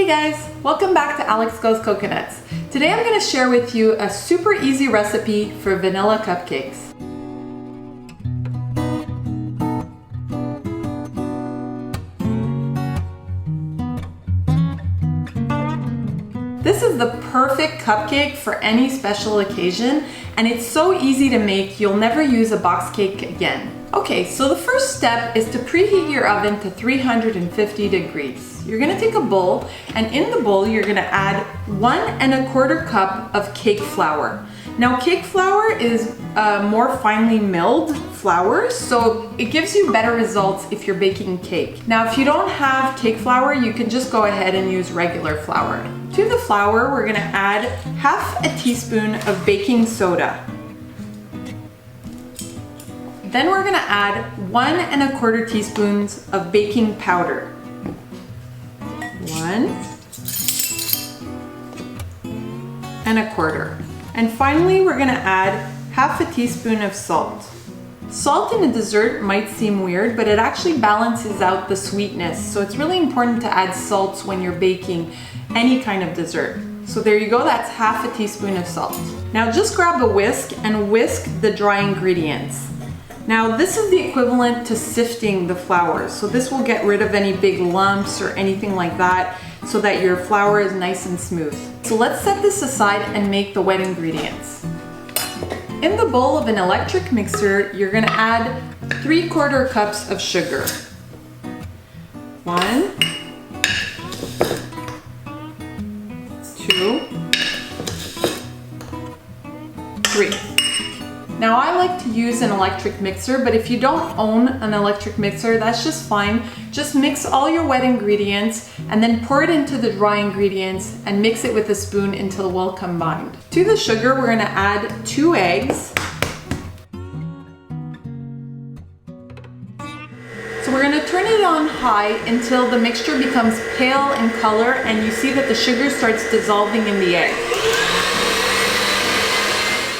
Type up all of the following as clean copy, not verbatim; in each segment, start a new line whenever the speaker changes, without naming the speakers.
Hey guys, welcome back to Alex Goes Coconuts. Today I'm going to share with you a super easy recipe for vanilla cupcakes. This is the perfect cupcake for any special occasion, and it's so easy to make you'll never use a box cake again. Okay, so the first step is to preheat your oven to 350 degrees. You're gonna take a bowl, and in the bowl you're gonna add 1 1/4 cup of cake flour. Now cake flour is more finely milled flour, so it gives you better results if you're baking cake. Now if you don't have cake flour, you can just go ahead and use regular flour. To the flour, we're gonna add 1/2 teaspoon of baking soda. Then we're gonna add 1 1/4 teaspoons of baking powder. 1 1/4. And finally, we're gonna add 1/2 teaspoon of salt. Salt in a dessert might seem weird, but it actually balances out the sweetness. So it's really important to add salts when you're baking any kind of dessert. So there you go, that's 1/2 teaspoon of salt. Now just grab a whisk and whisk the dry ingredients. Now this is the equivalent to sifting the flour. So this will get rid of any big lumps or anything like that so that your flour is nice and smooth. So let's set this aside and make the wet ingredients. In the bowl of an electric mixer, you're gonna add 3/4 cups of sugar. 1, 2, 3. Now I like to use an electric mixer, but if you don't own an electric mixer, that's just fine. Just mix all your wet ingredients and then pour it into the dry ingredients and mix it with a spoon until well combined. To the sugar, we're gonna add 2 eggs. So we're gonna turn it on high until the mixture becomes pale in color and you see that the sugar starts dissolving in the egg.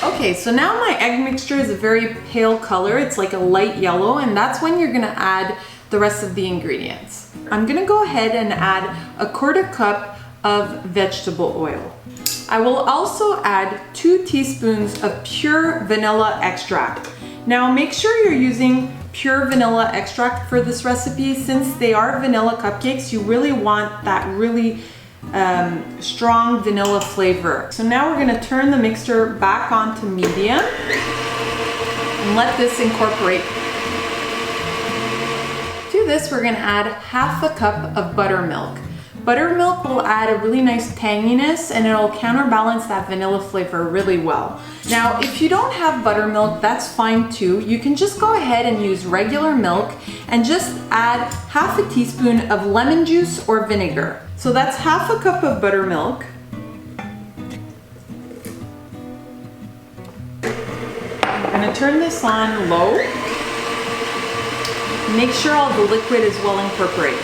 Okay, so now my egg mixture is a very pale color. It's like a light yellow, and that's when you're gonna add the rest of the ingredients. I'm gonna go ahead and add 1/4 cup of vegetable oil. I will also add 2 teaspoons of pure vanilla extract. Now make sure you're using pure vanilla extract for this recipe. Since they are vanilla cupcakes, you really want that really strong vanilla flavor. So now we're gonna turn the mixture back on to medium and let this incorporate. To this, we're gonna add 1/2 cup of buttermilk. Buttermilk will add a really nice tanginess and it'll counterbalance that vanilla flavor really well. Now, if you don't have buttermilk, that's fine too. You can just go ahead and use regular milk and just add 1/2 teaspoon of lemon juice or vinegar. So that's 1/2 cup of buttermilk. I'm gonna turn this on low. Make sure all the liquid is well incorporated.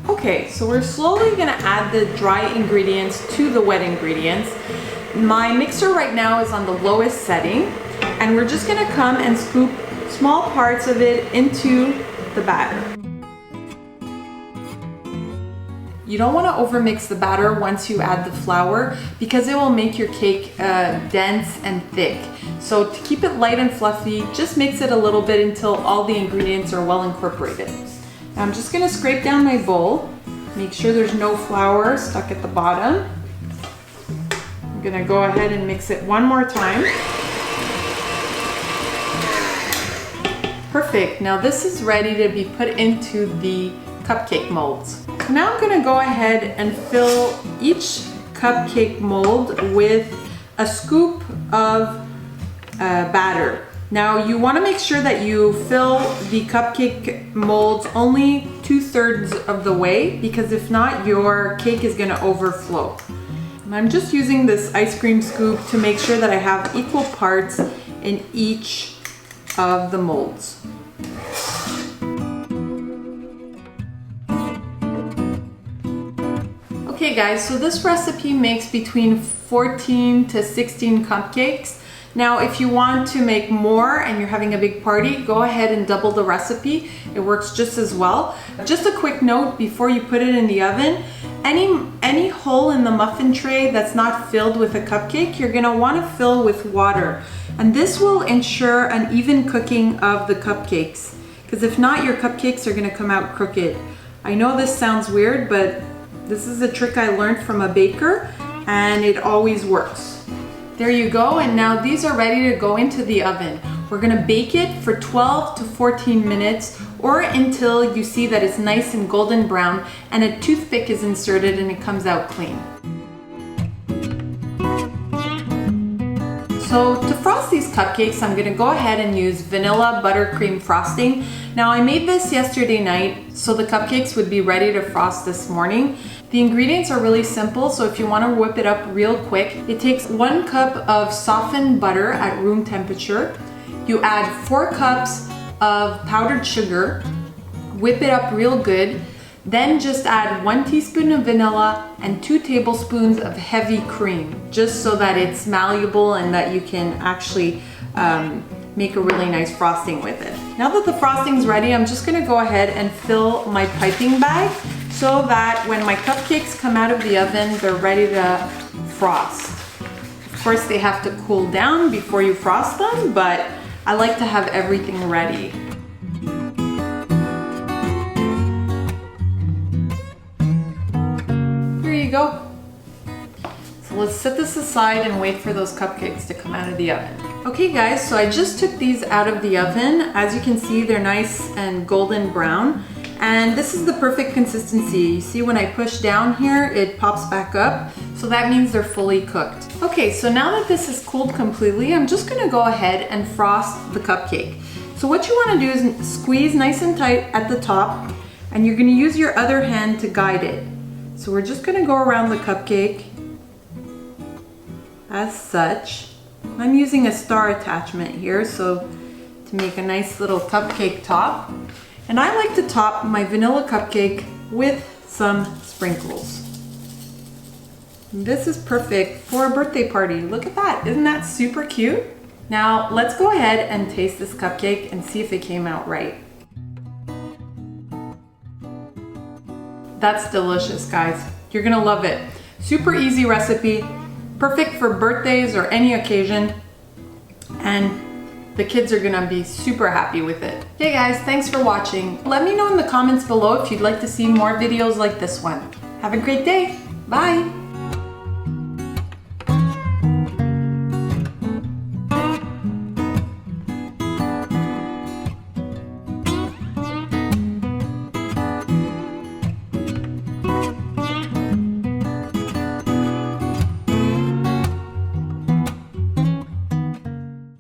Okay, so we're slowly gonna add the dry ingredients to the wet ingredients. My mixer right now is on the lowest setting, and we're just gonna come and scoop small parts of it into the batter. You don't want to overmix the batter once you add the flour because it will make your cake dense and thick. So to keep it light and fluffy, just mix it a little bit until all the ingredients are well incorporated. Now I'm just going to scrape down my bowl, make sure there's no flour stuck at the bottom. I'm going to go ahead and mix it one more time. Perfect. Now this is ready to be put into the cupcake molds. Now I'm gonna go ahead and fill each cupcake mold with a scoop of batter. Now you wanna make sure that you fill the cupcake molds only 2/3 of the way, because if not, your cake is gonna overflow. And I'm just using this ice cream scoop to make sure that I have equal parts in each of the molds. Okay guys, so this recipe makes between 14 to 16 cupcakes. Now, if you want to make more and you're having a big party, go ahead and double the recipe. It works just as well. Just a quick note before you put it in the oven, any hole in the muffin tray that's not filled with a cupcake, you're gonna wanna fill with water. And this will ensure an even cooking of the cupcakes. Because if not, your cupcakes are gonna come out crooked. I know this sounds weird, but this is a trick I learned from a baker and it always works. There you go, and now these are ready to go into the oven. We're gonna bake it for 12 to 14 minutes or until you see that it's nice and golden brown and a toothpick is inserted and it comes out clean. So to frost these cupcakes, I'm gonna go ahead and use vanilla buttercream frosting. Now I made this yesterday night so the cupcakes would be ready to frost this morning. The ingredients are really simple, so if you want to whip it up real quick, it takes 1 cup of softened butter at room temperature. You add 4 cups of powdered sugar, whip it up real good, then just add 1 teaspoon of vanilla and 2 tablespoons of heavy cream, just so that it's malleable and that you can actually make a really nice frosting with it. Now that the frosting's ready, I'm just gonna go ahead and fill my piping bag so that when my cupcakes come out of the oven, they're ready to frost. Of course, they have to cool down before you frost them, but I like to have everything ready. Here you go. So let's set this aside and wait for those cupcakes to come out of the oven. Okay guys, so I just took these out of the oven. As you can see, they're nice and golden brown. And this is the perfect consistency. You see when I push down here, it pops back up. So that means they're fully cooked. Okay, so now that this is cooled completely, I'm just gonna go ahead and frost the cupcake. So what you wanna do is squeeze nice and tight at the top, and you're gonna use your other hand to guide it. So we're just gonna go around the cupcake as such. I'm using a star attachment here, so to make a nice little cupcake top. And I like to top my vanilla cupcake with some sprinkles. This is perfect for a birthday party. Look at that, isn't that super cute? Now let's go ahead and taste this cupcake and see if it came out right. That's delicious, guys. You're gonna love it. Super easy recipe, perfect for birthdays or any occasion. And the kids are gonna be super happy with it. Hey guys, thanks for watching. Let me know in the comments below if you'd like to see more videos like this one. Have a great day. Bye.